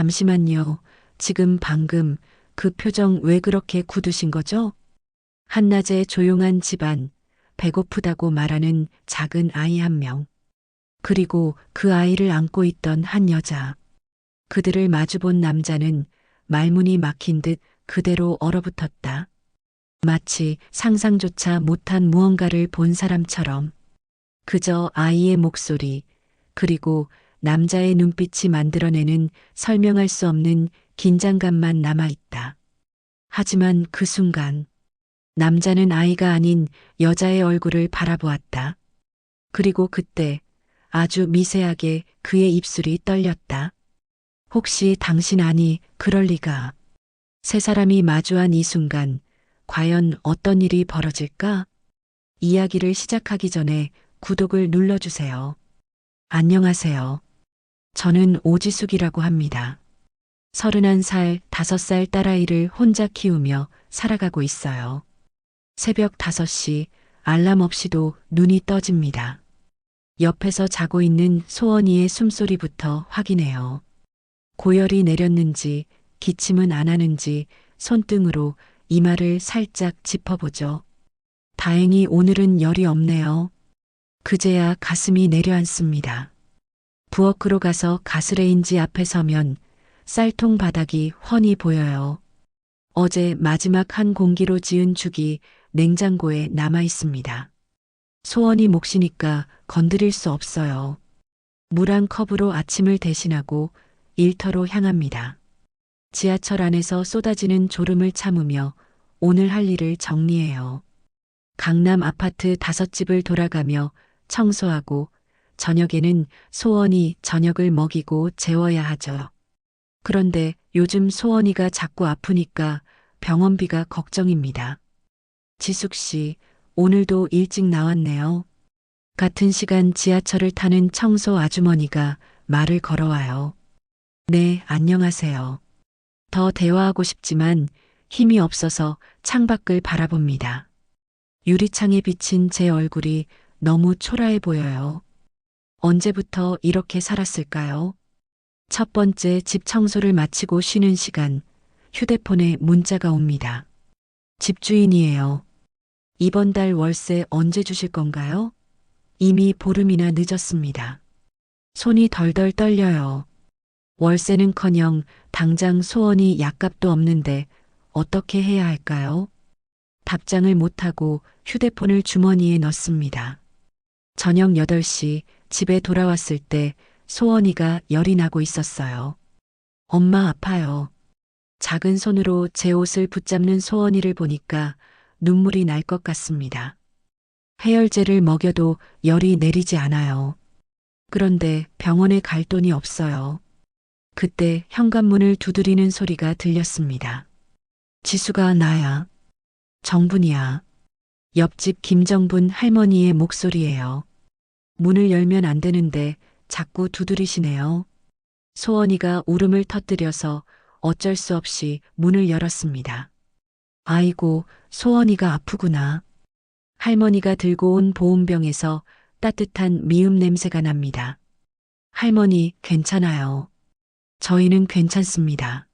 잠시만요. 지금 방금 그 표정 왜 그렇게 굳으신 거죠? 한낮에 조용한 집안, 배고프다고 말하는 작은 아이 한 명. 그리고 그 아이를 안고 있던 한 여자. 그들을 마주본 남자는 말문이 막힌 듯 그대로 얼어붙었다. 마치 상상조차 못한 무언가를 본 사람처럼. 그저 아이의 목소리, 그리고 남자의 눈빛이 만들어내는 설명할 수 없는 긴장감만 남아있다. 하지만 그 순간, 남자는 아이가 아닌 여자의 얼굴을 바라보았다. 그리고 그때 아주 미세하게 그의 입술이 떨렸다. 혹시 당신 아니, 그럴 리가. 세 사람이 마주한 이 순간, 과연 어떤 일이 벌어질까? 이야기를 시작하기 전에 구독을 눌러주세요. 안녕하세요. 저는 오지숙이라고 합니다. 31살, 5살 딸아이를 혼자 키우며 살아가고 있어요. 새벽 5시 알람 없이도 눈이 떠집니다. 옆에서 자고 있는 소원이의 숨소리부터 확인해요. 고열이 내렸는지 기침은 안 하는지 손등으로 이마를 살짝 짚어보죠. 다행히 오늘은 열이 없네요. 그제야 가슴이 내려앉습니다. 부엌으로 가서 가스레인지 앞에 서면 쌀통 바닥이 훤히 보여요. 어제 마지막 한 공기로 지은 죽이 냉장고에 남아 있습니다. 소원이 몫이니까 건드릴 수 없어요. 물 한 컵으로 아침을 대신하고 일터로 향합니다. 지하철 안에서 쏟아지는 졸음을 참으며 오늘 할 일을 정리해요. 강남 아파트 5집을 돌아가며 청소하고 저녁에는 소원이 저녁을 먹이고 재워야 하죠. 그런데 요즘 소원이가 자꾸 아프니까 병원비가 걱정입니다. 지숙 씨, 오늘도 일찍 나왔네요. 같은 시간 지하철을 타는 청소 아주머니가 말을 걸어와요. 네, 안녕하세요. 더 대화하고 싶지만 힘이 없어서 창밖을 바라봅니다. 유리창에 비친 제 얼굴이 너무 초라해 보여요. 언제부터 이렇게 살았을까요? 첫 번째 집 청소를 마치고 쉬는 시간, 휴대폰에 문자가 옵니다. 집주인이에요. 이번 달 월세 언제 주실 건가요? 이미 보름이나 늦었습니다. 손이 덜덜 떨려요. 월세는커녕 당장 소원이 약값도 없는데 어떻게 해야 할까요? 답장을 못하고 휴대폰을 주머니에 넣습니다. 저녁 8시 집에 돌아왔을 때 소원이가 열이 나고 있었어요. 엄마 아파요. 작은 손으로 제 옷을 붙잡는 소원이를 보니까 눈물이 날 것 같습니다. 해열제를 먹여도 열이 내리지 않아요. 그런데 병원에 갈 돈이 없어요. 그때 현관문을 두드리는 소리가 들렸습니다. 지수가 나야. 정분이야. 옆집 김정분 할머니의 목소리예요. 문을 열면 안 되는데 자꾸 두드리시네요. 소원이가 울음을 터뜨려서 어쩔 수 없이 문을 열었습니다. 아이고, 소원이가 아프구나. 할머니가 들고 온 보온병에서 따뜻한 미음 냄새가 납니다. 할머니, 괜찮아요. 저희는 괜찮습니다.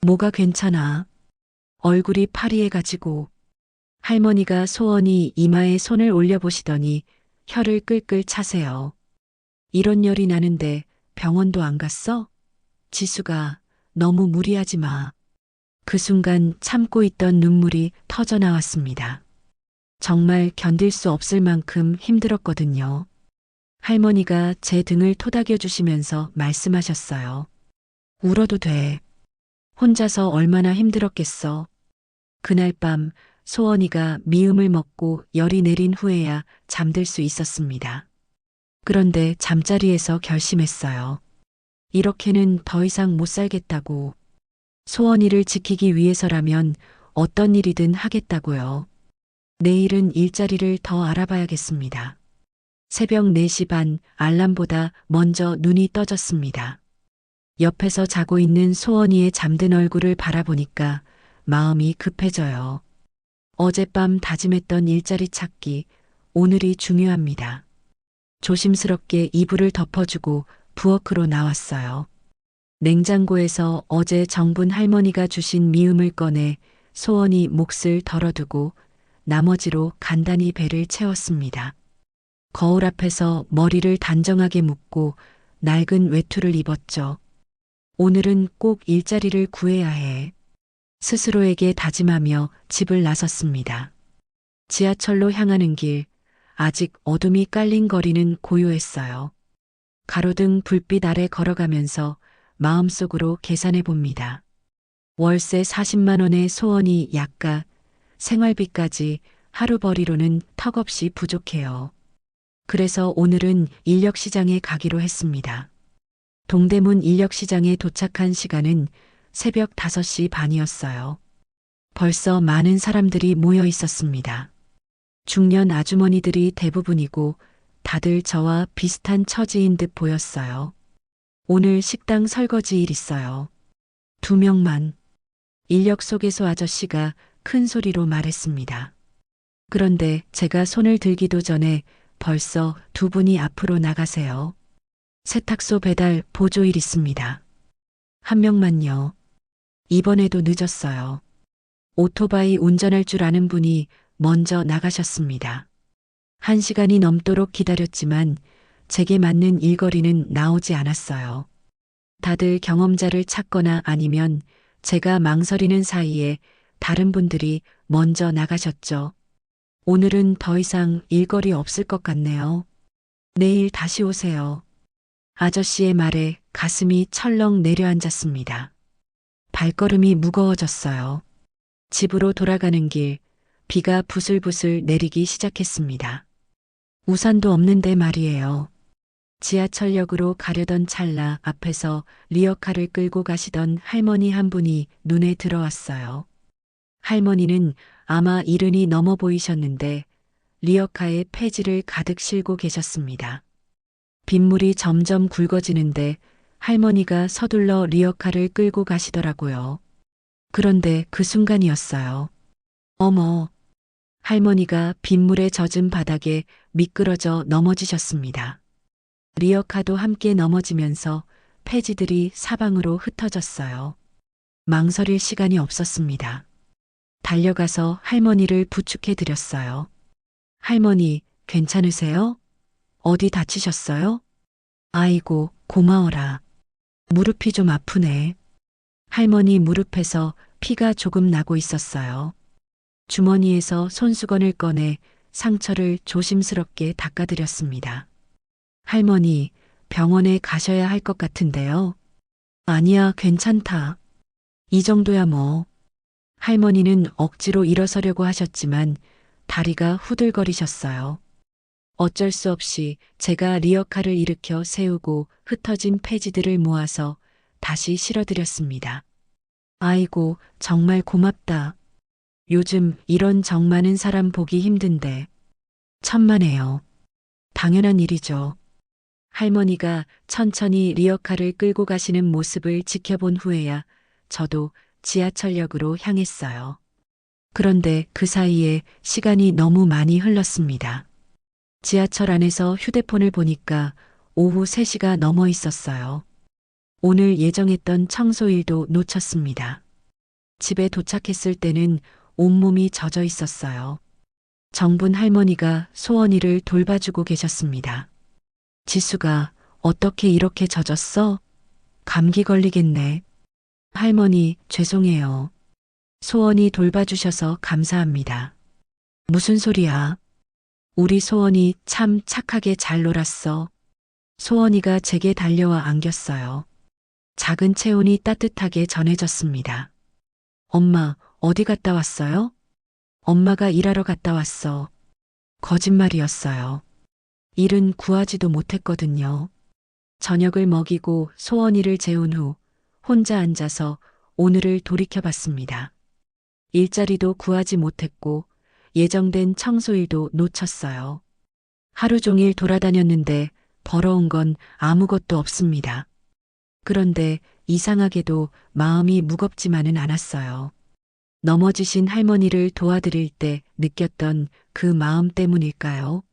뭐가 괜찮아? 얼굴이 파리해가지고. 할머니가 소원이 이마에 손을 올려보시더니 혀를 끌끌 차세요. 이런 열이 나는데 병원도 안 갔어? 지수가 너무 무리하지 마. 그 순간 참고 있던 눈물이 터져 나왔습니다. 정말 견딜 수 없을 만큼 힘들었거든요. 할머니가 제 등을 토닥여 주시면서 말씀하셨어요. 울어도 돼. 혼자서 얼마나 힘들었겠어. 그날 밤 소원이가 미음을 먹고 열이 내린 후에야 잠들 수 있었습니다. 그런데 잠자리에서 결심했어요. 이렇게는 더 이상 못 살겠다고. 소원이를 지키기 위해서라면 어떤 일이든 하겠다고요. 내일은 일자리를 더 알아봐야겠습니다. 새벽 4시 반 알람보다 먼저 눈이 떠졌습니다. 옆에서 자고 있는 소원이의 잠든 얼굴을 바라보니까 마음이 급해져요. 어젯밤 다짐했던 일자리 찾기, 오늘이 중요합니다. 조심스럽게 이불을 덮어주고 부엌으로 나왔어요. 냉장고에서 어제 정분 할머니가 주신 미음을 꺼내 소원이 몫을 덜어두고 나머지로 간단히 배를 채웠습니다. 거울 앞에서 머리를 단정하게 묶고 낡은 외투를 입었죠. 오늘은 꼭 일자리를 구해야 해. 스스로에게 다짐하며 집을 나섰습니다. 지하철로 향하는 길, 아직 어둠이 깔린 거리는 고요했어요. 가로등 불빛 아래 걸어가면서 마음속으로 계산해 봅니다. 월세 40만 원의 소원이 약가, 생활비까지 하루벌이로는 턱없이 부족해요. 그래서 오늘은 인력시장에 가기로 했습니다. 동대문 인력시장에 도착한 시간은 새벽 5시 반이었어요. 벌써 많은 사람들이 모여 있었습니다. 중년 아주머니들이 대부분이고 다들 저와 비슷한 처지인 듯 보였어요. 오늘 식당 설거지 일 있어요. 2명만. 인력 소개소 아저씨가 큰 소리로 말했습니다. 그런데 제가 손을 들기도 전에 벌써 2분이 앞으로 나가세요. 세탁소 배달 보조일 있습니다. 1명만요. 이번에도 늦었어요. 오토바이 운전할 줄 아는 분이 먼저 나가셨습니다. 1시간이 넘도록 기다렸지만 제게 맞는 일거리는 나오지 않았어요. 다들 경험자를 찾거나 아니면 제가 망설이는 사이에 다른 분들이 먼저 나가셨죠. 오늘은 더 이상 일거리 없을 것 같네요. 내일 다시 오세요. 아저씨의 말에 가슴이 철렁 내려앉았습니다. 발걸음이 무거워졌어요. 집으로 돌아가는 길, 비가 부슬부슬 내리기 시작했습니다. 우산도 없는데 말이에요. 지하철역으로 가려던 찰나 앞에서 리어카를 끌고 가시던 할머니 한 분이 눈에 들어왔어요. 할머니는 아마 70이 넘어 보이셨는데 리어카에 폐지를 가득 싣고 계셨습니다. 빗물이 점점 굵어지는데 할머니가 서둘러 리어카를 끌고 가시더라고요. 그런데 그 순간이었어요. 어머, 할머니가 빗물에 젖은 바닥에 미끄러져 넘어지셨습니다. 리어카도 함께 넘어지면서 폐지들이 사방으로 흩어졌어요. 망설일 시간이 없었습니다. 달려가서 할머니를 부축해 드렸어요. 할머니, 괜찮으세요? 어디 다치셨어요? 아이고, 고마워라. 무릎이 좀 아프네. 할머니 무릎에서 피가 조금 나고 있었어요. 주머니에서 손수건을 꺼내 상처를 조심스럽게 닦아드렸습니다. 할머니, 병원에 가셔야 할 것 같은데요. 아니야, 괜찮다. 이 정도야 뭐. 할머니는 억지로 일어서려고 하셨지만 다리가 후들거리셨어요. 어쩔 수 없이 제가 리어카를 일으켜 세우고 흩어진 폐지들을 모아서 다시 실어드렸습니다. 아이고, 정말 고맙다. 요즘 이런 정 많은 사람 보기 힘든데. 천만에요. 당연한 일이죠. 할머니가 천천히 리어카를 끌고 가시는 모습을 지켜본 후에야 저도 지하철역으로 향했어요. 그런데 그 사이에 시간이 너무 많이 흘렀습니다. 지하철 안에서 휴대폰을 보니까 오후 3시가 넘어 있었어요. 오늘 예정했던 청소일도 놓쳤습니다. 집에 도착했을 때는 온몸이 젖어 있었어요. 정분 할머니가 소원이를 돌봐주고 계셨습니다. 지수가 어떻게 이렇게 젖었어? 감기 걸리겠네. 할머니, 죄송해요. 소원이 돌봐주셔서 감사합니다. 무슨 소리야? 우리 소원이 참 착하게 잘 놀았어. 소원이가 제게 달려와 안겼어요. 작은 체온이 따뜻하게 전해졌습니다. 엄마, 어디 갔다 왔어요? 엄마가 일하러 갔다 왔어. 거짓말이었어요. 일은 구하지도 못했거든요. 저녁을 먹이고 소원이를 재운 후 혼자 앉아서 오늘을 돌이켜봤습니다. 일자리도 구하지 못했고 예정된 청소일도 놓쳤어요. 하루 종일 돌아다녔는데 벌어온 건 아무것도 없습니다. 그런데 이상하게도 마음이 무겁지만은 않았어요. 넘어지신 할머니를 도와드릴 때 느꼈던 그 마음 때문일까요?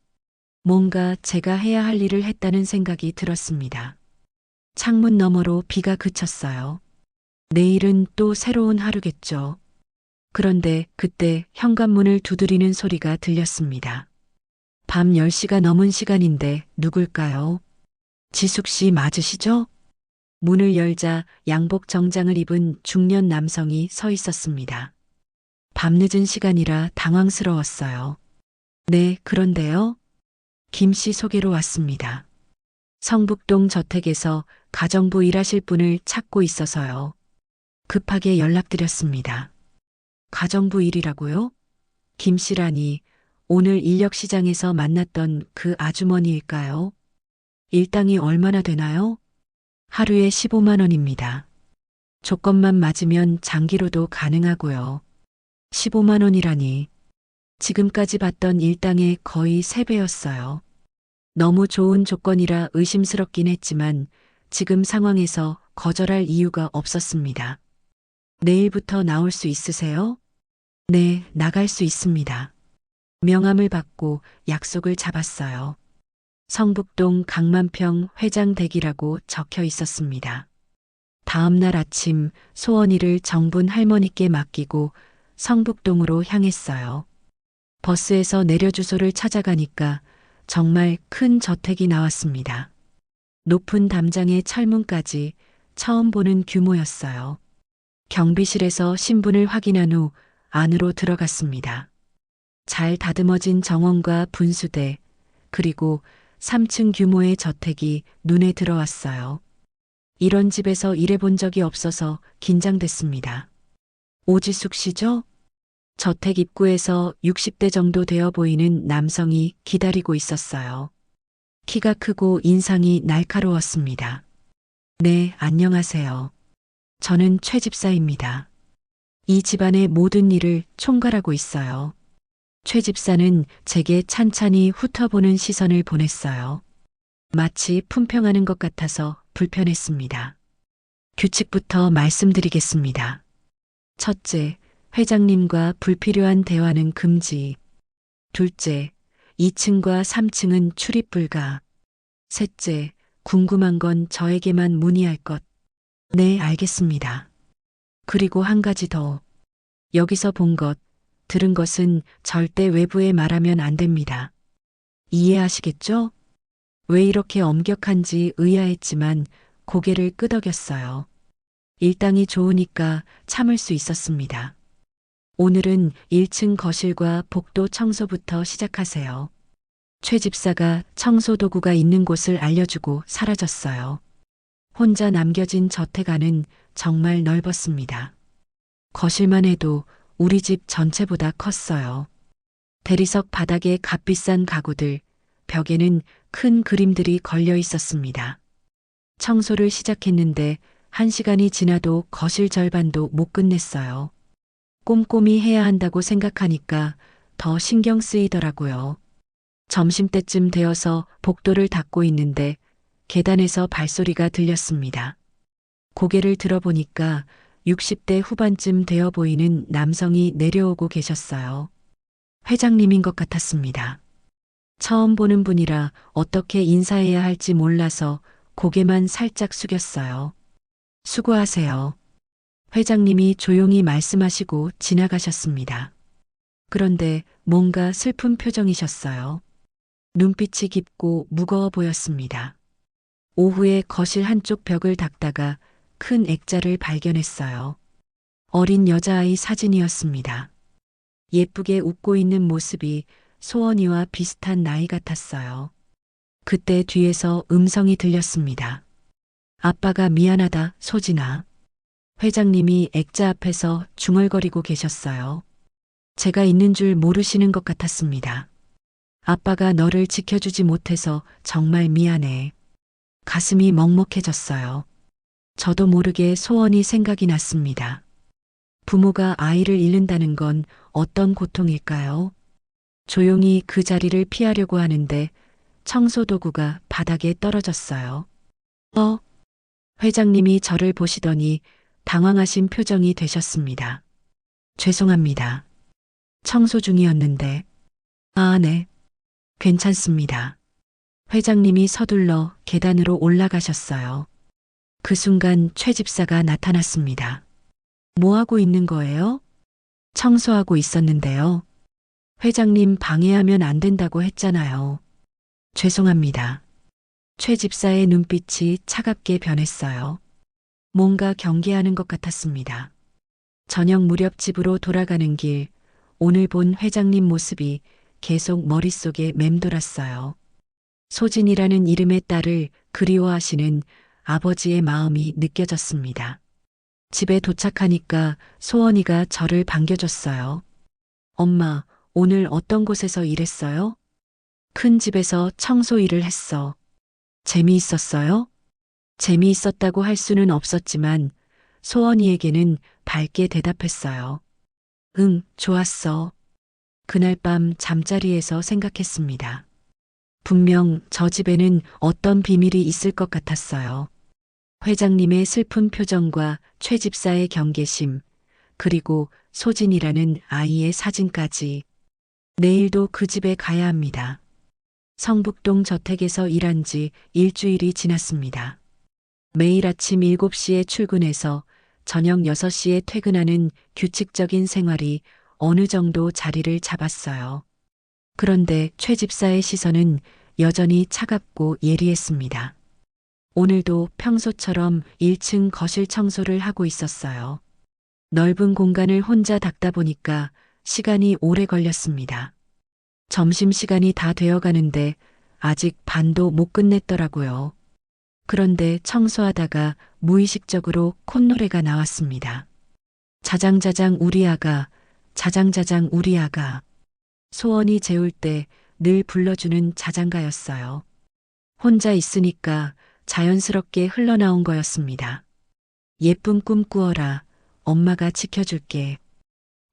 뭔가 제가 해야 할 일을 했다는 생각이 들었습니다. 창문 너머로 비가 그쳤어요. 내일은 또 새로운 하루겠죠. 그런데 그때 현관문을 두드리는 소리가 들렸습니다. 밤 10시가 넘은 시간인데 누굴까요? 지숙 씨 맞으시죠? 문을 열자 양복 정장을 입은 중년 남성이 서 있었습니다. 밤늦은 시간이라 당황스러웠어요. 네, 그런데요. 김 씨 소개로 왔습니다. 성북동 저택에서 가정부 일하실 분을 찾고 있어서요. 급하게 연락드렸습니다. 가정부 일이라고요? 김 씨라니 오늘 인력시장에서 만났던 그 아주머니일까요? 일당이 얼마나 되나요? 하루에 15만 원입니다. 조건만 맞으면 장기로도 가능하고요. 15만 원이라니 지금까지 받던 일당의 거의 3배였어요. 너무 좋은 조건이라 의심스럽긴 했지만 지금 상황에서 거절할 이유가 없었습니다. 내일부터 나올 수 있으세요? 네, 나갈 수 있습니다. 명함을 받고 약속을 잡았어요. 성북동 강만평 회장댁이라고 적혀 있었습니다. 다음 날 아침 소원이를 정분 할머니께 맡기고 성북동으로 향했어요. 버스에서 내려 주소를 찾아가니까 정말 큰 저택이 나왔습니다. 높은 담장에 철문까지 처음 보는 규모였어요. 경비실에서 신분을 확인한 후 안으로 들어갔습니다. 잘 다듬어진 정원과 분수대, 그리고 3층 규모의 저택이 눈에 들어왔어요. 이런 집에서 일해본 적이 없어서 긴장됐습니다. 오지숙 씨죠? 저택 입구에서 60대 정도 되어 보이는 남성이 기다리고 있었어요. 키가 크고 인상이 날카로웠습니다. 네, 안녕하세요. 저는 최 집사입니다. 이 집안의 모든 일을 총괄하고 있어요. 최 집사는 제게 찬찬히 훑어보는 시선을 보냈어요. 마치 품평하는 것 같아서 불편했습니다. 규칙부터 말씀드리겠습니다. 첫째, 회장님과 불필요한 대화는 금지. 둘째, 2층과 3층은 출입 불가. 셋째, 궁금한 건 저에게만 문의할 것. 네, 알겠습니다. 그리고 한 가지 더. 여기서 본 것, 들은 것은 절대 외부에 말하면 안 됩니다. 이해하시겠죠? 왜 이렇게 엄격한지 의아했지만 고개를 끄덕였어요. 일당이 좋으니까 참을 수 있었습니다. 오늘은 1층 거실과 복도 청소부터 시작하세요. 최 집사가 청소 도구가 있는 곳을 알려주고 사라졌어요. 혼자 남겨진 저택 안은 정말 넓었습니다. 거실만 해도 우리 집 전체보다 컸어요. 대리석 바닥에 값비싼 가구들, 벽에는 큰 그림들이 걸려 있었습니다. 청소를 시작했는데 1시간이 지나도 거실 절반도 못 끝냈어요. 꼼꼼히 해야 한다고 생각하니까 더 신경 쓰이더라고요. 점심때쯤 되어서 복도를 닦고 있는데 계단에서 발소리가 들렸습니다. 고개를 들어보니까 60대 후반쯤 되어 보이는 남성이 내려오고 계셨어요. 회장님인 것 같았습니다. 처음 보는 분이라 어떻게 인사해야 할지 몰라서 고개만 살짝 숙였어요. 수고하세요. 회장님이 조용히 말씀하시고 지나가셨습니다. 그런데 뭔가 슬픈 표정이셨어요. 눈빛이 깊고 무거워 보였습니다. 오후에 거실 한쪽 벽을 닦다가 큰 액자를 발견했어요. 어린 여자아이 사진이었습니다. 예쁘게 웃고 있는 모습이 소원이와 비슷한 나이 같았어요. 그때 뒤에서 음성이 들렸습니다. 아빠가 미안하다, 소진아. 회장님이 액자 앞에서 중얼거리고 계셨어요. 제가 있는 줄 모르시는 것 같았습니다. 아빠가 너를 지켜주지 못해서 정말 미안해. 가슴이 먹먹해졌어요. 저도 모르게 소원이 생각이 났습니다. 부모가 아이를 잃는다는 건 어떤 고통일까요? 조용히 그 자리를 피하려고 하는데 청소도구가 바닥에 떨어졌어요. 회장님이 저를 보시더니 당황하신 표정이 되셨습니다. 죄송합니다. 청소 중이었는데. 아, 네. 괜찮습니다. 회장님이 서둘러 계단으로 올라가셨어요. 그 순간 최 집사가 나타났습니다. 뭐 하고 있는 거예요? 청소하고 있었는데요. 회장님 방해하면 안 된다고 했잖아요. 죄송합니다. 최 집사의 눈빛이 차갑게 변했어요. 뭔가 경계하는 것 같았습니다. 저녁 무렵 집으로 돌아가는 길, 오늘 본 회장님 모습이 계속 머릿속에 맴돌았어요. 소진이라는 이름의 딸을 그리워하시는 아버지의 마음이 느껴졌습니다. 집에 도착하니까 소원이가 저를 반겨줬어요. 엄마, 오늘 어떤 곳에서 일했어요? 큰 집에서 청소 일을 했어. 재미있었어요? 재미있었다고 할 수는 없었지만 소원이에게는 밝게 대답했어요. 응, 좋았어. 그날 밤 잠자리에서 생각했습니다. 분명 저 집에는 어떤 비밀이 있을 것 같았어요. 회장님의 슬픈 표정과 최 집사의 경계심, 그리고 소진이라는 아이의 사진까지. 내일도 그 집에 가야 합니다. 성북동 저택에서 일한 지 일주일이 지났습니다. 매일 아침 7시에 출근해서 저녁 6시에 퇴근하는 규칙적인 생활이 어느 정도 자리를 잡았어요. 그런데 최 집사의 시선은 여전히 차갑고 예리했습니다. 오늘도 평소처럼 1층 거실 청소를 하고 있었어요. 넓은 공간을 혼자 닦다 보니까 시간이 오래 걸렸습니다. 점심시간이 다 되어 가는데 아직 반도 못 끝냈더라고요. 그런데 청소하다가 무의식적으로 콧노래가 나왔습니다. 자장자장 우리 아가, 자장자장 우리 아가. 소원이 재울 때 늘 불러주는 자장가였어요. 혼자 있으니까 자연스럽게 흘러나온 거였습니다. 예쁜 꿈 꾸어라. 엄마가 지켜줄게.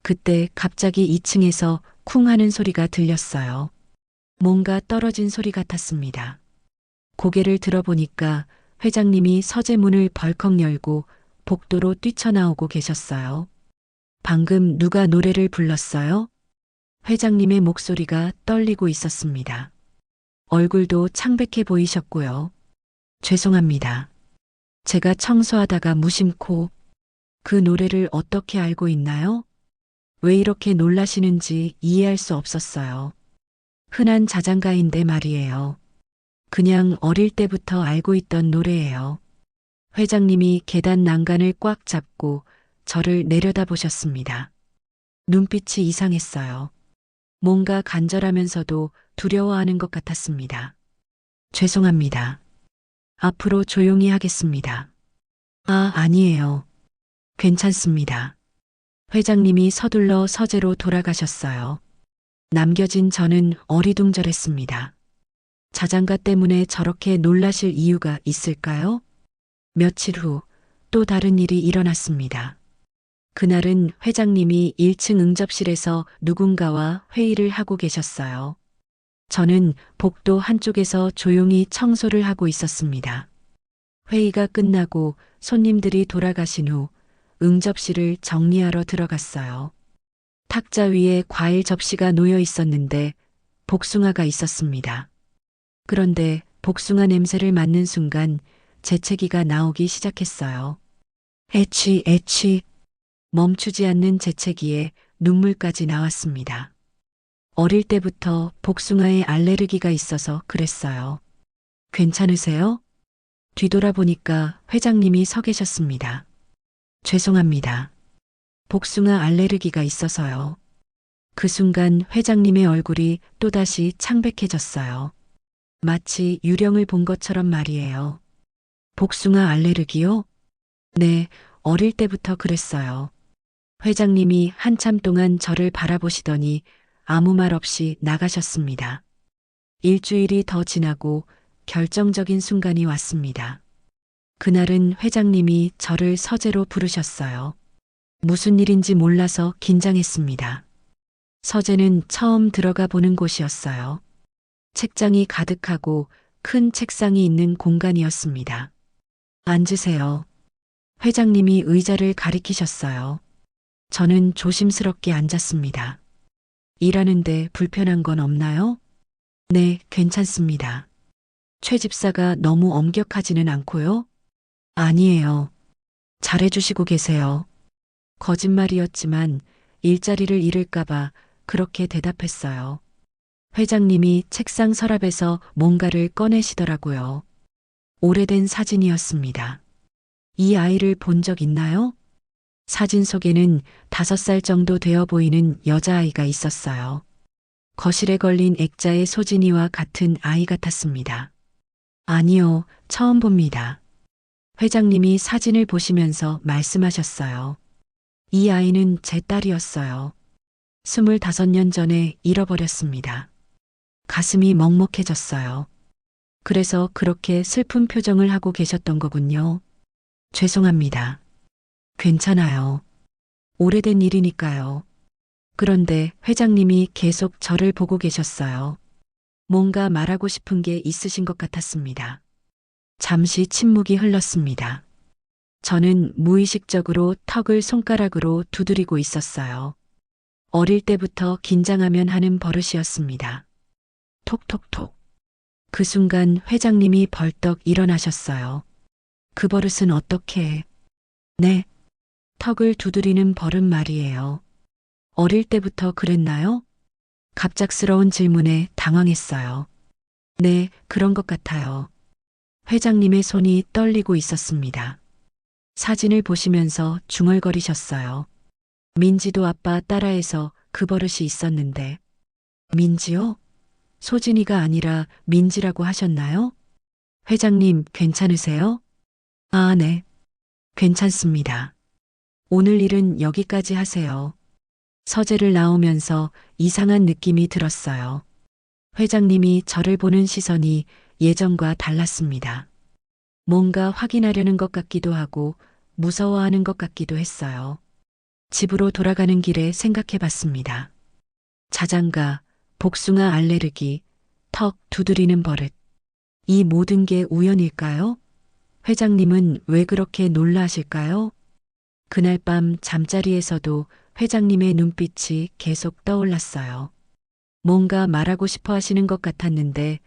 그때 갑자기 2층에서 쿵 하는 소리가 들렸어요. 뭔가 떨어진 소리 같았습니다. 고개를 들어보니까 회장님이 서재문을 벌컥 열고 복도로 뛰쳐나오고 계셨어요. 방금 누가 노래를 불렀어요? 회장님의 목소리가 떨리고 있었습니다. 얼굴도 창백해 보이셨고요. 죄송합니다. 제가 청소하다가 무심코. 그 노래를 어떻게 알고 있나요? 왜 이렇게 놀라시는지 이해할 수 없었어요. 흔한 자장가인데 말이에요. 그냥 어릴 때부터 알고 있던 노래예요. 회장님이 계단 난간을 꽉 잡고 저를 내려다보셨습니다. 눈빛이 이상했어요. 뭔가 간절하면서도 두려워하는 것 같았습니다. 죄송합니다. 앞으로 조용히 하겠습니다. 아, 아니에요. 괜찮습니다. 회장님이 서둘러 서재로 돌아가셨어요. 남겨진 저는 어리둥절했습니다. 자장가 때문에 저렇게 놀라실 이유가 있을까요? 며칠 후 또 다른 일이 일어났습니다. 그날은 회장님이 1층 응접실에서 누군가와 회의를 하고 계셨어요. 저는 복도 한쪽에서 조용히 청소를 하고 있었습니다. 회의가 끝나고 손님들이 돌아가신 후 응접실을 정리하러 들어갔어요. 탁자 위에 과일 접시가 놓여 있었는데 복숭아가 있었습니다. 그런데 복숭아 냄새를 맡는 순간 재채기가 나오기 시작했어요. 애취. 멈추지 않는 재채기에 눈물까지 나왔습니다. 어릴 때부터 복숭아에 알레르기가 있어서 그랬어요. 괜찮으세요? 뒤돌아보니까 회장님이 서 계셨습니다. 죄송합니다. 복숭아 알레르기가 있어서요. 그 순간 회장님의 얼굴이 또다시 창백해졌어요. 마치 유령을 본 것처럼 말이에요. 복숭아 알레르기요? 네, 어릴 때부터 그랬어요. 회장님이 한참 동안 저를 바라보시더니 아무 말 없이 나가셨습니다. 일주일이 더 지나고 결정적인 순간이 왔습니다. 그날은 회장님이 저를 서재로 부르셨어요. 무슨 일인지 몰라서 긴장했습니다. 서재는 처음 들어가 보는 곳이었어요. 책장이 가득하고 큰 책상이 있는 공간이었습니다. 앉으세요. 회장님이 의자를 가리키셨어요. 저는 조심스럽게 앉았습니다. 일하는데 불편한 건 없나요? 네, 괜찮습니다. 최 집사가 너무 엄격하지는 않고요. 아니에요. 잘해주시고 계세요. 거짓말이었지만 일자리를 잃을까봐 그렇게 대답했어요. 회장님이 책상 서랍에서 뭔가를 꺼내시더라고요. 오래된 사진이었습니다. 이 아이를 본 적 있나요? 사진 속에는 5살 정도 되어 보이는 여자아이가 있었어요. 거실에 걸린 액자의 소진이와 같은 아이 같았습니다. 아니요, 처음 봅니다. 회장님이 사진을 보시면서 말씀하셨어요. 이 아이는 제 딸이었어요. 25년 전에 잃어버렸습니다. 가슴이 먹먹해졌어요. 그래서 그렇게 슬픈 표정을 하고 계셨던 거군요. 죄송합니다. 괜찮아요. 오래된 일이니까요. 그런데 회장님이 계속 저를 보고 계셨어요. 뭔가 말하고 싶은 게 있으신 것 같았습니다. 잠시 침묵이 흘렀습니다. 저는 무의식적으로 턱을 손가락으로 두드리고 있었어요. 어릴 때부터 긴장하면 하는 버릇이었습니다. 톡톡톡. 그 순간 회장님이 벌떡 일어나셨어요. 그 버릇은 어떻게? 네. 턱을 두드리는 버릇 말이에요. 어릴 때부터 그랬나요? 갑작스러운 질문에 당황했어요. 네, 그런 것 같아요. 회장님의 손이 떨리고 있었습니다. 사진을 보시면서 중얼거리셨어요. 민지도 아빠 따라해서 그 버릇이 있었는데. 민지요? 소진이가 아니라 민지라고 하셨나요? 회장님, 괜찮으세요? 아, 네. 괜찮습니다. 오늘 일은 여기까지 하세요. 서재를 나오면서 이상한 느낌이 들었어요. 회장님이 저를 보는 시선이 예전과 달랐습니다. 뭔가 확인하려는 것 같기도 하고 무서워하는 것 같기도 했어요. 집으로 돌아가는 길에 생각해 봤습니다. 자장가, 복숭아 알레르기, 턱 두드리는 버릇. 이 모든 게 우연일까요? 회장님은 왜 그렇게 놀라실까요? 그날 밤 잠자리에서도 회장님의 눈빛이 계속 떠올랐어요. 뭔가 말하고 싶어 하시는 것 같았는데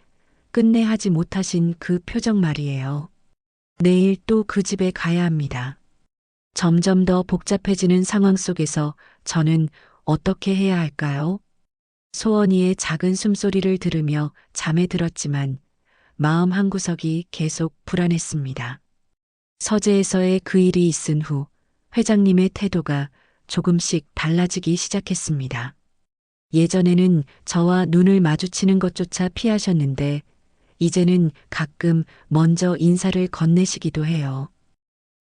끝내 하지 못하신 그 표정 말이에요. 내일 또 그 집에 가야 합니다. 점점 더 복잡해지는 상황 속에서 저는 어떻게 해야 할까요? 소원이의 작은 숨소리를 들으며 잠에 들었지만 마음 한구석이 계속 불안했습니다. 서재에서의 그 일이 있은 후 회장님의 태도가 조금씩 달라지기 시작했습니다. 예전에는 저와 눈을 마주치는 것조차 피하셨는데 이제는 가끔 먼저 인사를 건네시기도 해요.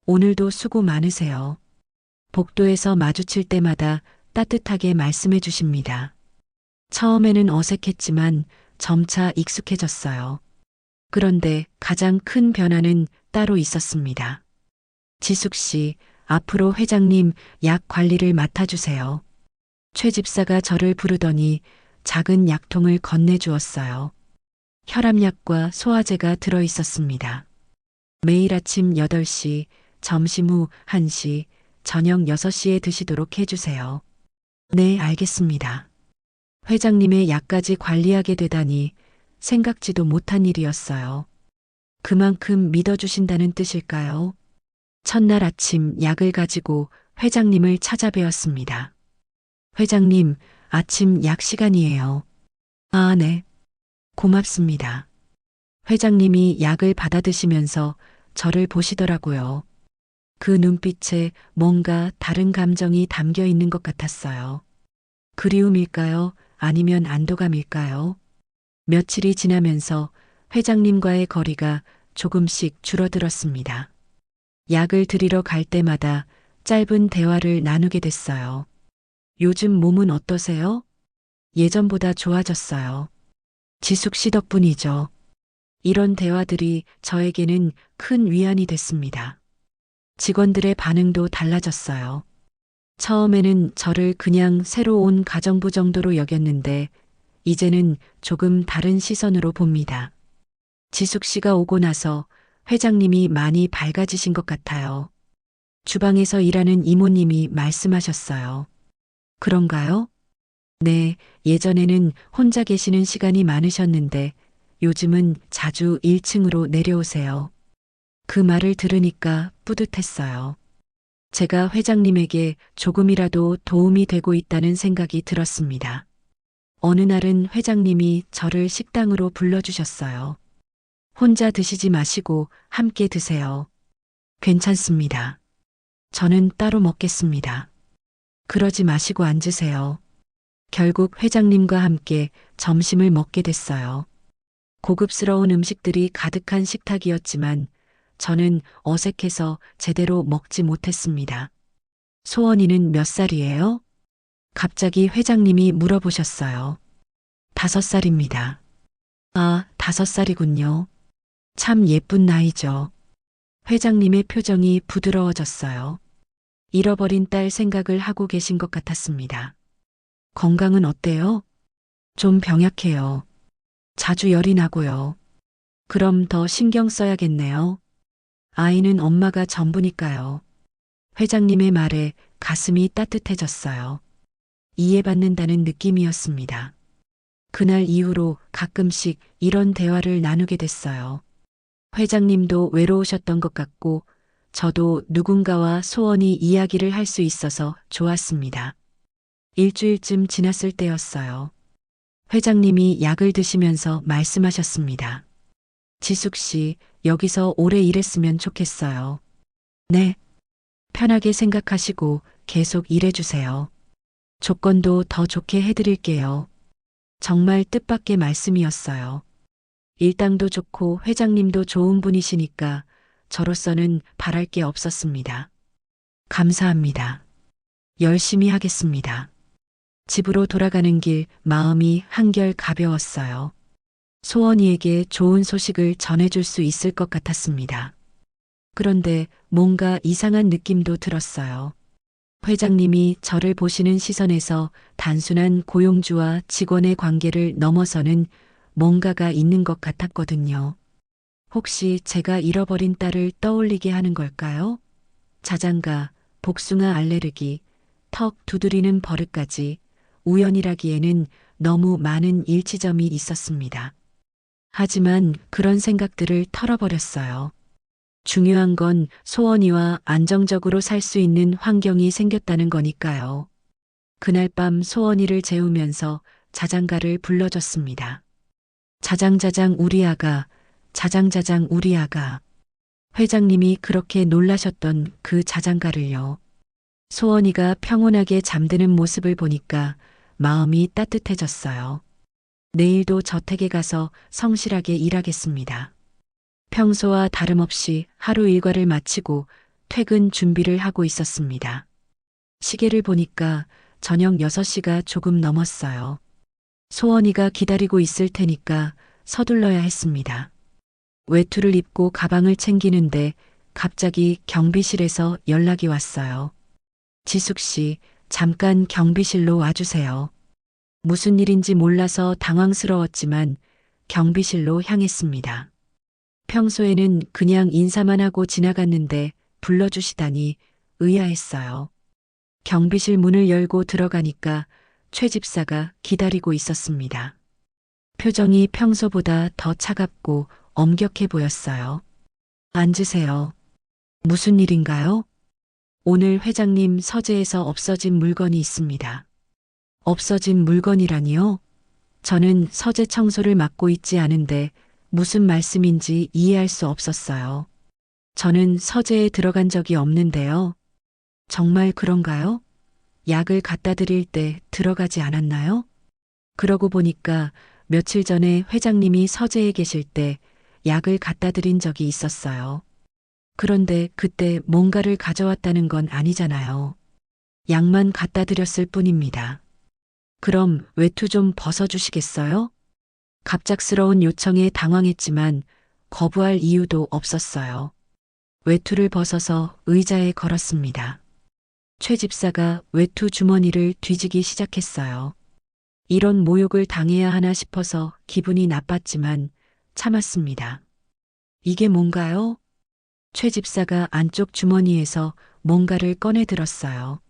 오늘도 수고 많으세요. 복도에서 마주칠 때마다 따뜻하게 말씀해 주십니다. 처음에는 어색했지만 점차 익숙해졌어요. 그런데 가장 큰 변화는 따로 있었습니다. 지숙 씨, 앞으로 회장님 약 관리를 맡아주세요. 최 집사가 저를 부르더니 작은 약통을 건네주었어요. 혈압약과 소화제가 들어 있었습니다. 매일 아침 8시, 점심 후 1시, 저녁 6시에 드시도록 해주세요. 네, 알겠습니다. 회장님의 약까지 관리하게 되다니 생각지도 못한 일이었어요. 그만큼 믿어주신다는 뜻일까요? 첫날 아침 약을 가지고 회장님을 찾아뵈었습니다. 회장님, 아침 약 시간이에요. 아, 네. 고맙습니다. 회장님이 약을 받아 드시면서 저를 보시더라고요. 그 눈빛에 뭔가 다른 감정이 담겨 있는 것 같았어요. 그리움일까요? 아니면 안도감일까요? 며칠이 지나면서 회장님과의 거리가 조금씩 줄어들었습니다. 약을 드리러 갈 때마다 짧은 대화를 나누게 됐어요. 요즘 몸은 어떠세요? 예전보다 좋아졌어요. 지숙 씨 덕분이죠. 이런 대화들이 저에게는 큰 위안이 됐습니다. 직원들의 반응도 달라졌어요. 처음에는 저를 그냥 새로 온 가정부 정도로 여겼는데 이제는 조금 다른 시선으로 봅니다. 지숙 씨가 오고 나서 회장님이 많이 밝아지신 것 같아요. 주방에서 일하는 이모님이 말씀하셨어요. 그런가요? 네, 예전에는 혼자 계시는 시간이 많으셨는데 요즘은 자주 1층으로 내려오세요. 그 말을 들으니까 뿌듯했어요. 제가 회장님에게 조금이라도 도움이 되고 있다는 생각이 들었습니다. 어느 날은 회장님이 저를 식당으로 불러주셨어요. 혼자 드시지 마시고 함께 드세요. 괜찮습니다. 저는 따로 먹겠습니다. 그러지 마시고 앉으세요. 결국 회장님과 함께 점심을 먹게 됐어요. 고급스러운 음식들이 가득한 식탁이었지만 저는 어색해서 제대로 먹지 못했습니다. 소원이는 몇 살이에요? 갑자기 회장님이 물어보셨어요. 5살입니다. 아, 5살이군요. 참 예쁜 나이죠. 회장님의 표정이 부드러워졌어요. 잃어버린 딸 생각을 하고 계신 것 같았습니다. 건강은 어때요? 좀 병약해요. 자주 열이 나고요. 그럼 더 신경 써야겠네요. 아이는 엄마가 전부니까요. 회장님의 말에 가슴이 따뜻해졌어요. 이해받는다는 느낌이었습니다. 그날 이후로 가끔씩 이런 대화를 나누게 됐어요. 회장님도 외로우셨던 것 같고 저도 누군가와 소원이 이야기를 할 수 있어서 좋았습니다. 일주일쯤 지났을 때였어요. 회장님이 약을 드시면서 말씀하셨습니다. 지숙 씨, 여기서 오래 일했으면 좋겠어요. 네. 편하게 생각하시고 계속 일해주세요. 조건도 더 좋게 해드릴게요. 정말 뜻밖의 말씀이었어요. 일당도 좋고 회장님도 좋은 분이시니까 저로서는 바랄 게 없었습니다. 감사합니다. 열심히 하겠습니다. 집으로 돌아가는 길 마음이 한결 가벼웠어요. 소원이에게 좋은 소식을 전해줄 수 있을 것 같았습니다. 그런데 뭔가 이상한 느낌도 들었어요. 회장님이 저를 보시는 시선에서 단순한 고용주와 직원의 관계를 넘어서는 뭔가가 있는 것 같았거든요. 혹시 제가 잃어버린 딸을 떠올리게 하는 걸까요? 자장가, 복숭아 알레르기, 턱 두드리는 버릇까지 우연이라기에는 너무 많은 일치점이 있었습니다. 하지만 그런 생각들을 털어버렸어요. 중요한 건 소원이와 안정적으로 살 수 있는 환경이 생겼다는 거니까요. 그날 밤 소원이를 재우면서 자장가를 불러줬습니다. 자장자장 우리 아가, 자장자장 우리 아가. 회장님이 그렇게 놀라셨던 그 자장가를요. 소원이가 평온하게 잠드는 모습을 보니까 마음이 따뜻해졌어요. 내일도 저택에 가서 성실하게 일하겠습니다. 평소와 다름없이 하루 일과를 마치고 퇴근 준비를 하고 있었습니다. 시계를 보니까 저녁 6시가 조금 넘었어요. 소원이가 기다리고 있을 테니까 서둘러야 했습니다. 외투를 입고 가방을 챙기는데 갑자기 경비실에서 연락이 왔어요. 지숙 씨, 잠깐 경비실로 와주세요. 무슨 일인지 몰라서 당황스러웠지만 경비실로 향했습니다. 평소에는 그냥 인사만 하고 지나갔는데 불러주시다니 의아했어요. 경비실 문을 열고 들어가니까 최 집사가 기다리고 있었습니다. 표정이 평소보다 더 차갑고 엄격해 보였어요. 앉으세요. 무슨 일인가요? 오늘 회장님 서재에서 없어진 물건이 있습니다. 없어진 물건이라니요? 저는 서재 청소를 맡고 있지 않은데 무슨 말씀인지 이해할 수 없었어요. 저는 서재에 들어간 적이 없는데요. 정말 그런가요? 약을 갖다 드릴 때 들어가지 않았나요? 그러고 보니까 며칠 전에 회장님이 서재에 계실 때 약을 갖다 드린 적이 있었어요. 그런데 그때 뭔가를 가져왔다는 건 아니잖아요. 약만 갖다 드렸을 뿐입니다. 그럼 외투 좀 벗어주시겠어요? 갑작스러운 요청에 당황했지만 거부할 이유도 없었어요. 외투를 벗어서 의자에 걸었습니다. 최 집사가 외투 주머니를 뒤지기 시작했어요. 이런 모욕을 당해야 하나 싶어서 기분이 나빴지만 참았습니다. 이게 뭔가요? 최 집사가 안쪽 주머니에서 뭔가를 꺼내 들었어요.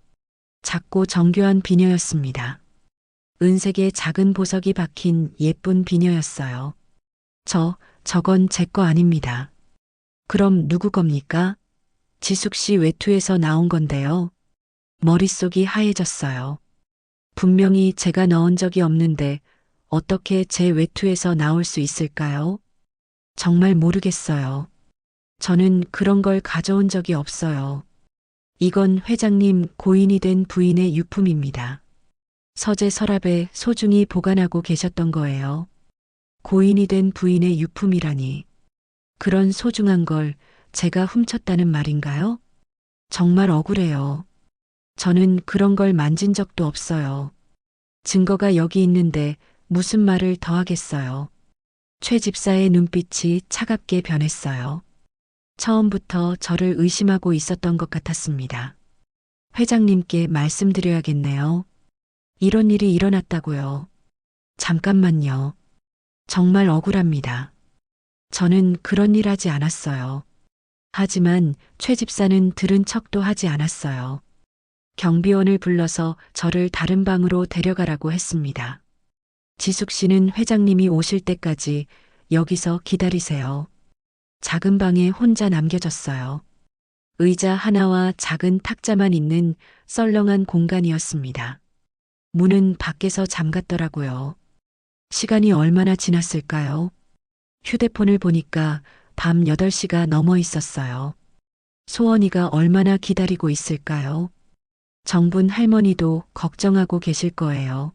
작고 정교한 비녀였습니다. 은색의 작은 보석이 박힌 예쁜 비녀였어요. 저건 제 거 아닙니다. 그럼 누구 겁니까? 지숙 씨 외투에서 나온 건데요. 머릿속이 하얘졌어요. 분명히 제가 넣은 적이 없는데 어떻게 제 외투에서 나올 수 있을까요? 정말 모르겠어요. 저는 그런 걸 가져온 적이 없어요. 이건 회장님 고인이 된 부인의 유품입니다. 서재 서랍에 소중히 보관하고 계셨던 거예요. 고인이 된 부인의 유품이라니. 그런 소중한 걸 제가 훔쳤다는 말인가요? 정말 억울해요. 저는 그런 걸 만진 적도 없어요. 증거가 여기 있는데 무슨 말을 더 하겠어요. 최 집사의 눈빛이 차갑게 변했어요. 처음부터 저를 의심하고 있었던 것 같았습니다. 회장님께 말씀드려야겠네요. 이런 일이 일어났다고요. 잠깐만요. 정말 억울합니다. 저는 그런 일 하지 않았어요. 하지만 최 집사는 들은 척도 하지 않았어요. 경비원을 불러서 저를 다른 방으로 데려가라고 했습니다. 지숙 씨는 회장님이 오실 때까지 여기서 기다리세요. 작은 방에 혼자 남겨졌어요. 의자 하나와 작은 탁자만 있는 썰렁한 공간이었습니다. 문은 밖에서 잠갔더라고요. 시간이 얼마나 지났을까요? 휴대폰을 보니까 밤 8시가 넘어 있었어요. 소원이가 얼마나 기다리고 있을까요? 정분 할머니도 걱정하고 계실 거예요.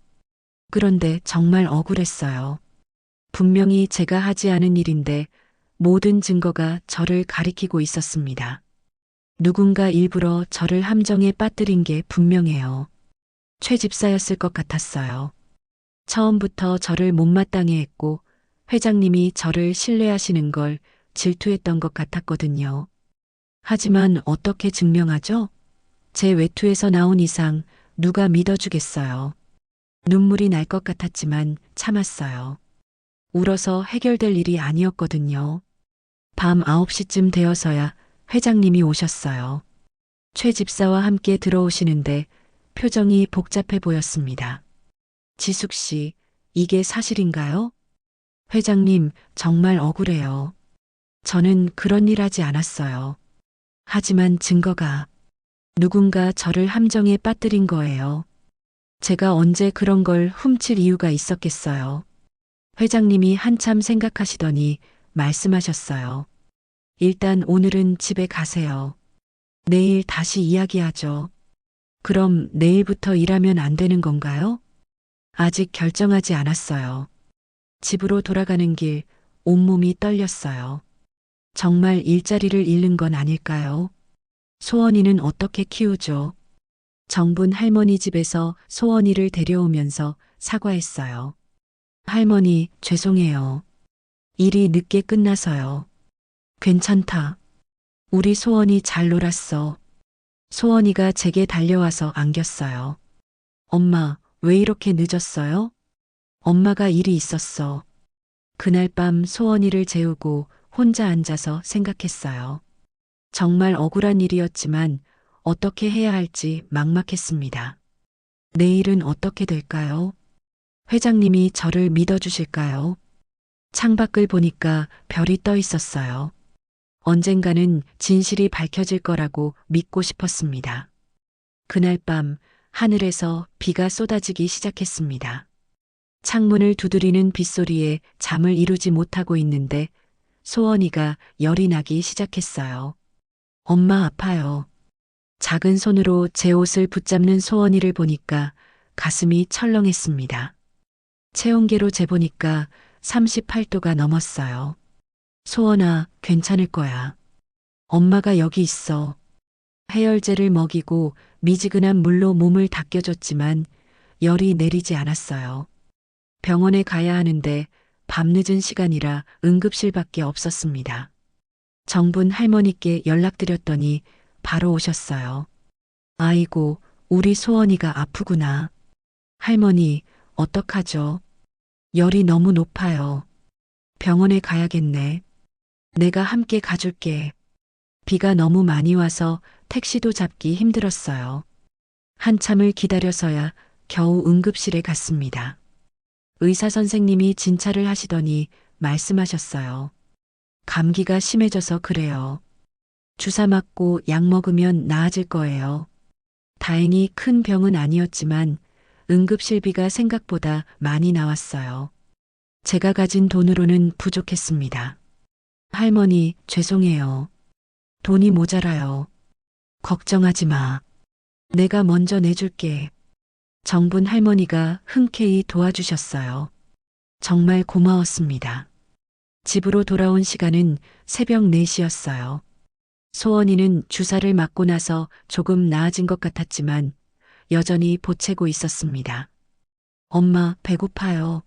그런데 정말 억울했어요. 분명히 제가 하지 않은 일인데 모든 증거가 저를 가리키고 있었습니다. 누군가 일부러 저를 함정에 빠뜨린 게 분명해요. 최 집사였을 것 같았어요. 처음부터 저를 못마땅해 했고 회장님이 저를 신뢰하시는 걸 질투했던 것 같았거든요. 하지만 어떻게 증명하죠? 제 외투에서 나온 이상 누가 믿어주겠어요. 눈물이 날 것 같았지만 참았어요. 울어서 해결될 일이 아니었거든요. 밤 9시쯤 되어서야 회장님이 오셨어요. 최 집사와 함께 들어오시는데 표정이 복잡해 보였습니다. 지숙 씨, 이게 사실인가요? 회장님, 정말 억울해요. 저는 그런 일 하지 않았어요. 하지만 증거가 누군가 저를 함정에 빠뜨린 거예요. 제가 언제 그런 걸 훔칠 이유가 있었겠어요. 회장님이 한참 생각하시더니 말씀하셨어요. 일단 오늘은 집에 가세요. 내일 다시 이야기하죠. 그럼 내일부터 일하면 안 되는 건가요? 아직 결정하지 않았어요. 집으로 돌아가는 길 온몸이 떨렸어요. 정말 일자리를 잃는 건 아닐까요? 소원이는 어떻게 키우죠? 정분 할머니 집에서 소원이를 데려오면서 사과했어요. 할머니, 죄송해요. 일이 늦게 끝나서요. 괜찮다. 우리 소원이 잘 놀았어. 소원이가 제게 달려와서 안겼어요. 엄마, 왜 이렇게 늦었어요? 엄마가 일이 있었어. 그날 밤 소원이를 재우고 혼자 앉아서 생각했어요. 정말 억울한 일이었지만 어떻게 해야 할지 막막했습니다. 내일은 어떻게 될까요? 회장님이 저를 믿어주실까요? 창밖을 보니까 별이 떠 있었어요. 언젠가는 진실이 밝혀질 거라고 믿고 싶었습니다. 그날 밤 하늘에서 비가 쏟아지기 시작했습니다. 창문을 두드리는 빗소리에 잠을 이루지 못하고 있는데 소원이가 열이 나기 시작했어요. 엄마 아파요. 작은 손으로 제 옷을 붙잡는 소원이를 보니까 가슴이 철렁했습니다. 체온계로 재보니까 38도가 넘었어요. 소원아, 괜찮을 거야. 엄마가 여기 있어. 해열제를 먹이고 미지근한 물로 몸을 닦여줬지만 열이 내리지 않았어요. 병원에 가야 하는데 밤늦은 시간이라 응급실밖에 없었습니다. 정분 할머니께 연락드렸더니 바로 오셨어요. 아이고, 우리 소원이가 아프구나. 할머니, 어떡하죠? 열이 너무 높아요. 병원에 가야겠네. 내가 함께 가줄게. 비가 너무 많이 와서 택시도 잡기 힘들었어요. 한참을 기다려서야 겨우 응급실에 갔습니다. 의사 선생님이 진찰을 하시더니 말씀하셨어요. 감기가 심해져서 그래요. 주사 맞고 약 먹으면 나아질 거예요. 다행히 큰 병은 아니었지만 응급실비가 생각보다 많이 나왔어요. 제가 가진 돈으로는 부족했습니다. 할머니, 죄송해요. 돈이 모자라요. 걱정하지 마. 내가 먼저 내줄게. 정분 할머니가 흔쾌히 도와주셨어요. 정말 고마웠습니다. 집으로 돌아온 시간은 새벽 4시였어요. 소원이는 주사를 맞고 나서 조금 나아진 것 같았지만 여전히 보채고 있었습니다. 엄마, 배고파요.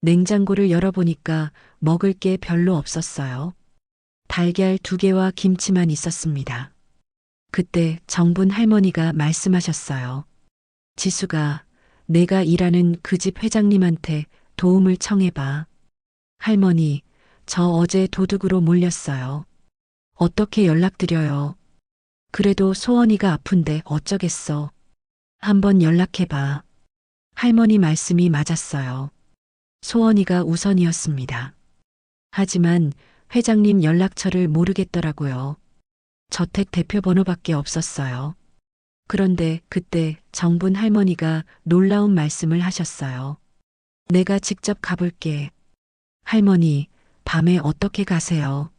냉장고를 열어보니까 먹을 게 별로 없었어요. 달걀 2개와 김치만 있었습니다. 그때 정분 할머니가 말씀하셨어요. 지수가 내가 일하는 그 집 회장님한테 도움을 청해봐. 할머니, 저 어제 도둑으로 몰렸어요. 어떻게 연락드려요? 그래도 소원이가 아픈데 어쩌겠어. 한번 연락해봐. 할머니 말씀이 맞았어요. 소원이가 우선이었습니다. 하지만 회장님 연락처를 모르겠더라고요. 저택 대표 번호밖에 없었어요. 그런데 그때 정분 할머니가 놀라운 말씀을 하셨어요. 내가 직접 가볼게. 할머니, 밤에 어떻게 가세요?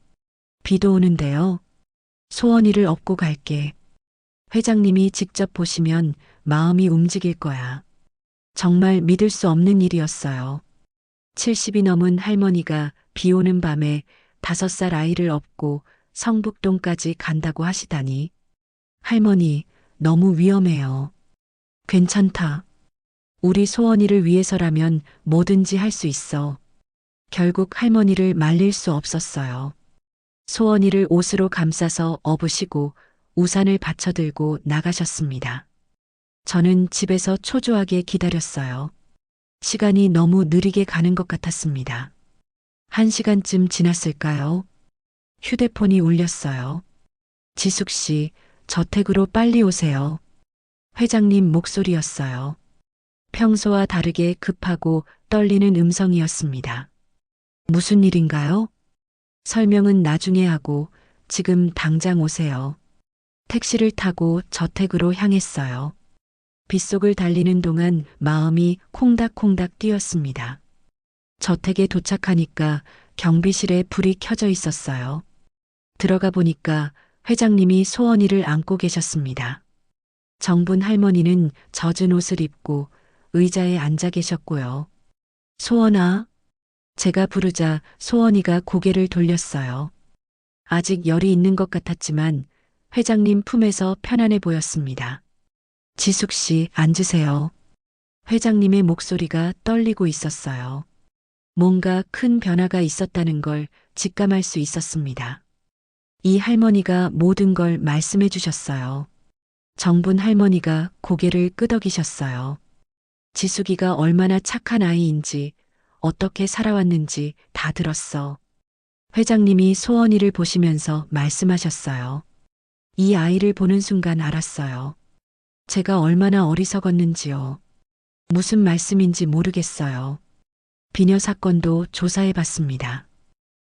비도 오는데요. 소원이를 업고 갈게. 회장님이 직접 보시면 마음이 움직일 거야. 정말 믿을 수 없는 일이었어요. 70이 넘은 할머니가 비 오는 밤에 5살 아이를 업고 성북동까지 간다고 하시다니. 할머니, 너무 위험해요. 괜찮다. 우리 소원이를 위해서라면 뭐든지 할 수 있어. 결국 할머니를 말릴 수 없었어요. 소원이를 옷으로 감싸서 업으시고 우산을 받쳐들고 나가셨습니다. 저는 집에서 초조하게 기다렸어요. 시간이 너무 느리게 가는 것 같았습니다. 1시간쯤 지났을까요? 휴대폰이 울렸어요. 지숙 씨, 저택으로 빨리 오세요. 회장님 목소리였어요. 평소와 다르게 급하고 떨리는 음성이었습니다. 무슨 일인가요? 설명은 나중에 하고 지금 당장 오세요. 택시를 타고 저택으로 향했어요. 빗속을 달리는 동안 마음이 콩닥콩닥 뛰었습니다. 저택에 도착하니까 경비실에 불이 켜져 있었어요. 들어가 보니까 회장님이 소원이를 안고 계셨습니다. 정분 할머니는 젖은 옷을 입고 의자에 앉아 계셨고요. 소원아, 제가 부르자 소원이가 고개를 돌렸어요. 아직 열이 있는 것 같았지만 회장님 품에서 편안해 보였습니다. 지숙 씨, 앉으세요. 회장님의 목소리가 떨리고 있었어요. 뭔가 큰 변화가 있었다는 걸 직감할 수 있었습니다. 이 할머니가 모든 걸 말씀해 주셨어요. 정분 할머니가 고개를 끄덕이셨어요. 지숙이가 얼마나 착한 아이인지, 어떻게 살아왔는지 다 들었어. 회장님이 소원이를 보시면서 말씀하셨어요. 이 아이를 보는 순간 알았어요. 제가 얼마나 어리석었는지요. 무슨 말씀인지 모르겠어요. 비녀 사건도 조사해 봤습니다.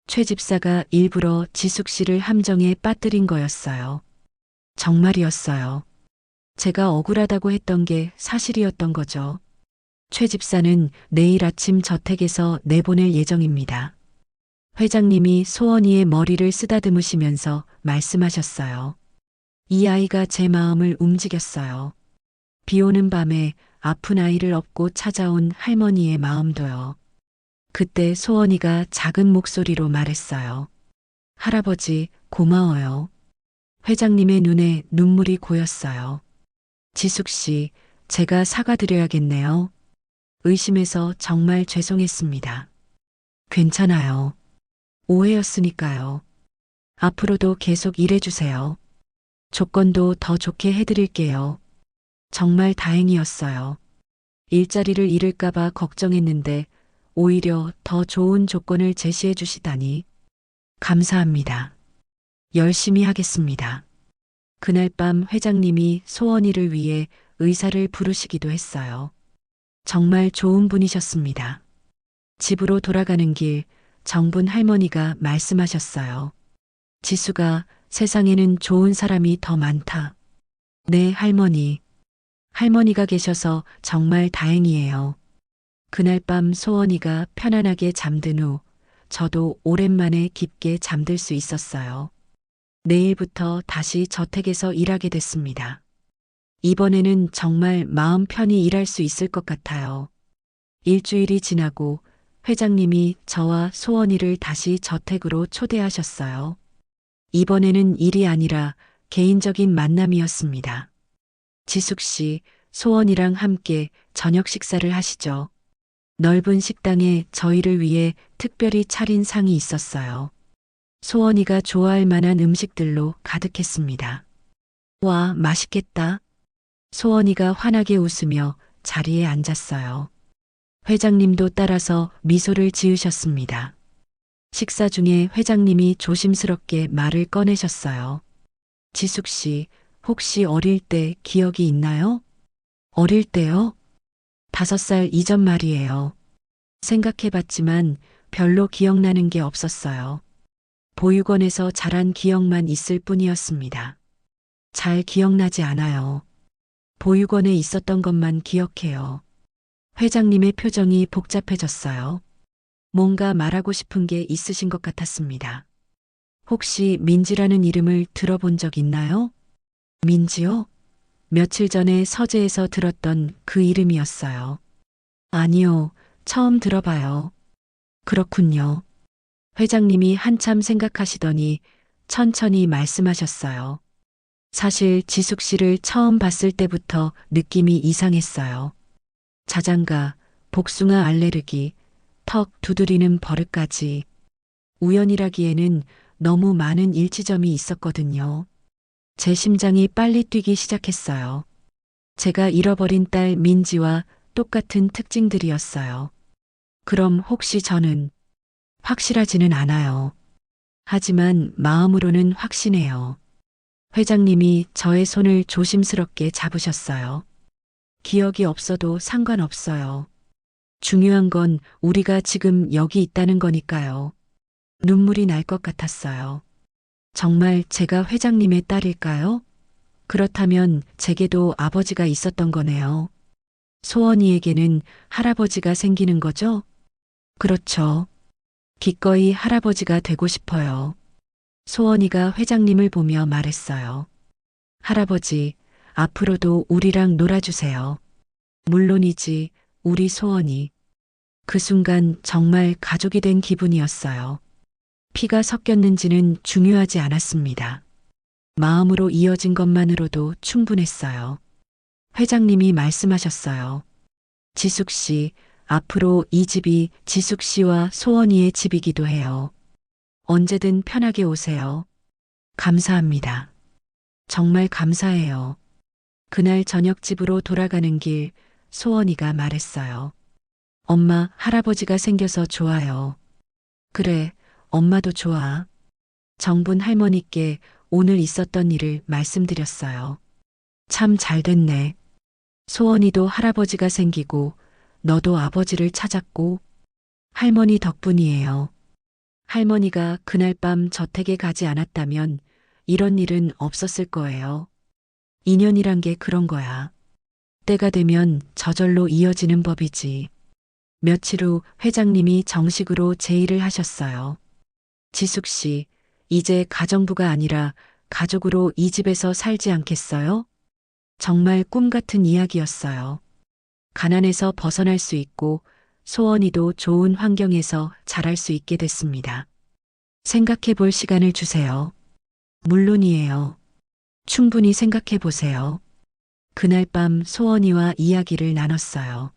최 집사가 일부러 지숙 씨를 함정에 빠뜨린 거였어요. 정말이었어요. 제가 억울하다고 했던 게 사실이었던 거죠. 최 집사는 내일 아침 저택에서 내보낼 예정입니다. 회장님이 소원이의 머리를 쓰다듬으시면서 말씀하셨어요. 이 아이가 제 마음을 움직였어요. 비 오는 밤에 아픈 아이를 업고 찾아온 할머니의 마음도요. 그때 소원이가 작은 목소리로 말했어요. 할아버지, 고마워요. 회장님의 눈에 눈물이 고였어요. 지숙 씨, 제가 사과드려야겠네요. 의심해서 정말 죄송했습니다. 괜찮아요. 오해였으니까요. 앞으로도 계속 일해주세요. 조건도 더 좋게 해드릴게요. 정말 다행이었어요. 일자리를 잃을까봐 걱정했는데 오히려 더 좋은 조건을 제시해 주시다니. 감사합니다. 열심히 하겠습니다. 그날 밤 회장님이 소원이를 위해 의사를 부르시기도 했어요. 정말 좋은 분이셨습니다. 집으로 돌아가는 길 정분 할머니가 말씀하셨어요. 지수가 세상에는 좋은 사람이 더 많다. 네, 할머니. 할머니가 계셔서 정말 다행이에요. 그날 밤 소원이가 편안하게 잠든 후 저도 오랜만에 깊게 잠들 수 있었어요. 내일부터 다시 저택에서 일하게 됐습니다. 이번에는 정말 마음 편히 일할 수 있을 것 같아요. 일주일이 지나고 회장님이 저와 소원이를 다시 저택으로 초대하셨어요. 이번에는 일이 아니라 개인적인 만남이었습니다. 지숙 씨, 소원이랑 함께 저녁 식사를 하시죠. 넓은 식당에 저희를 위해 특별히 차린 상이 있었어요. 소원이가 좋아할 만한 음식들로 가득했습니다. 와, 맛있겠다. 소원이가 환하게 웃으며 자리에 앉았어요. 회장님도 따라서 미소를 지으셨습니다. 식사 중에 회장님이 조심스럽게 말을 꺼내셨어요. 지숙 씨, 혹시 어릴 때 기억이 있나요? 어릴 때요? 5살 이전 말이에요. 생각해봤지만 별로 기억나는 게 없었어요. 보육원에서 자란 기억만 있을 뿐이었습니다. 잘 기억나지 않아요. 보육원에 있었던 것만 기억해요. 회장님의 표정이 복잡해졌어요. 뭔가 말하고 싶은 게 있으신 것 같았습니다. 혹시 민지라는 이름을 들어본 적 있나요? 민지요? 며칠 전에 서재에서 들었던 그 이름이었어요. 아니요, 처음 들어봐요. 그렇군요. 회장님이 한참 생각하시더니 천천히 말씀하셨어요. 사실 지숙 씨를 처음 봤을 때부터 느낌이 이상했어요. 자장가, 복숭아 알레르기, 턱 두드리는 버릇까지. 우연이라기에는 너무 많은 일치점이 있었거든요. 제 심장이 빨리 뛰기 시작했어요. 제가 잃어버린 딸 민지와 똑같은 특징들이었어요. 그럼 혹시 저는 확실하지는 않아요. 하지만 마음으로는 확신해요. 회장님이 저의 손을 조심스럽게 잡으셨어요. 기억이 없어도 상관없어요. 중요한 건 우리가 지금 여기 있다는 거니까요. 눈물이 날 것 같았어요. 정말 제가 회장님의 딸일까요? 그렇다면 제게도 아버지가 있었던 거네요. 소원이에게는 할아버지가 생기는 거죠? 그렇죠. 기꺼이 할아버지가 되고 싶어요. 소원이가 회장님을 보며 말했어요. 할아버지, 앞으로도 우리랑 놀아주세요. 물론이지, 우리 소원이. 그 순간 정말 가족이 된 기분이었어요. 피가 섞였는지는 중요하지 않았습니다. 마음으로 이어진 것만으로도 충분했어요. 회장님이 말씀하셨어요. 지숙 씨, 앞으로 이 집이 지숙 씨와 소원이의 집이기도 해요. 언제든 편하게 오세요. 감사합니다. 정말 감사해요. 그날 저녁 집으로 돌아가는 길 소원이가 말했어요. 엄마, 할아버지가 생겨서 좋아요. 그래, 엄마도 좋아. 정분 할머니께 오늘 있었던 일을 말씀드렸어요. 참 잘 됐네. 소원이도 할아버지가 생기고 너도 아버지를 찾았고 할머니 덕분이에요. 할머니가 그날 밤 저택에 가지 않았다면 이런 일은 없었을 거예요. 인연이란 게 그런 거야. 때가 되면 저절로 이어지는 법이지. 며칠 후 회장님이 정식으로 제의를 하셨어요. 지숙 씨, 이제 가정부가 아니라 가족으로 이 집에서 살지 않겠어요? 정말 꿈 같은 이야기였어요. 가난에서 벗어날 수 있고 소원이도 좋은 환경에서 자랄 수 있게 됐습니다. 생각해 볼 시간을 주세요. 물론이에요. 충분히 생각해 보세요. 그날 밤 소원이와 이야기를 나눴어요.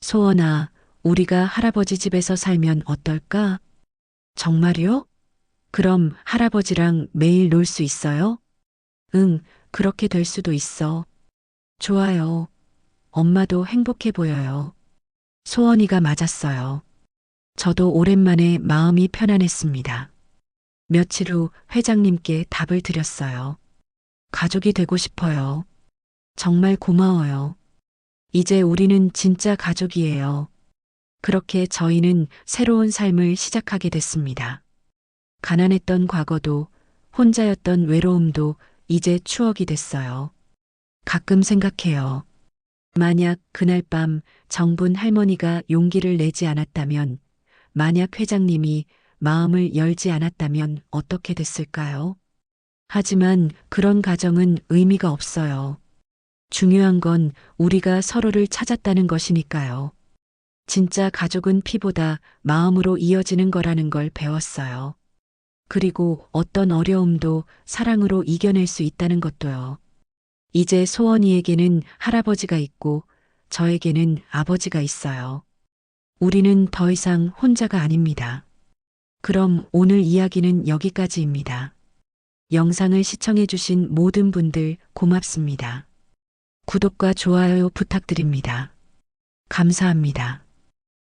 소원아, 우리가 할아버지 집에서 살면 어떨까? 정말요? 그럼 할아버지랑 매일 놀 수 있어요? 응, 그렇게 될 수도 있어. 좋아요. 엄마도 행복해 보여요. 소원이가 맞았어요. 저도 오랜만에 마음이 편안했습니다. 며칠 후 회장님께 답을 드렸어요. 가족이 되고 싶어요. 정말 고마워요. 이제 우리는 진짜 가족이에요. 그렇게 저희는 새로운 삶을 시작하게 됐습니다. 가난했던 과거도 혼자였던 외로움도 이제 추억이 됐어요. 가끔 생각해요. 만약 그날 밤 정분 할머니가 용기를 내지 않았다면, 만약 회장님이 마음을 열지 않았다면 어떻게 됐을까요? 하지만 그런 가정은 의미가 없어요. 중요한 건 우리가 서로를 찾았다는 것이니까요. 진짜 가족은 피보다 마음으로 이어지는 거라는 걸 배웠어요. 그리고 어떤 어려움도 사랑으로 이겨낼 수 있다는 것도요. 이제 소원이에게는 할아버지가 있고 저에게는 아버지가 있어요. 우리는 더 이상 혼자가 아닙니다. 그럼 오늘 이야기는 여기까지입니다. 영상을 시청해주신 모든 분들 고맙습니다. 구독과 좋아요 부탁드립니다. 감사합니다.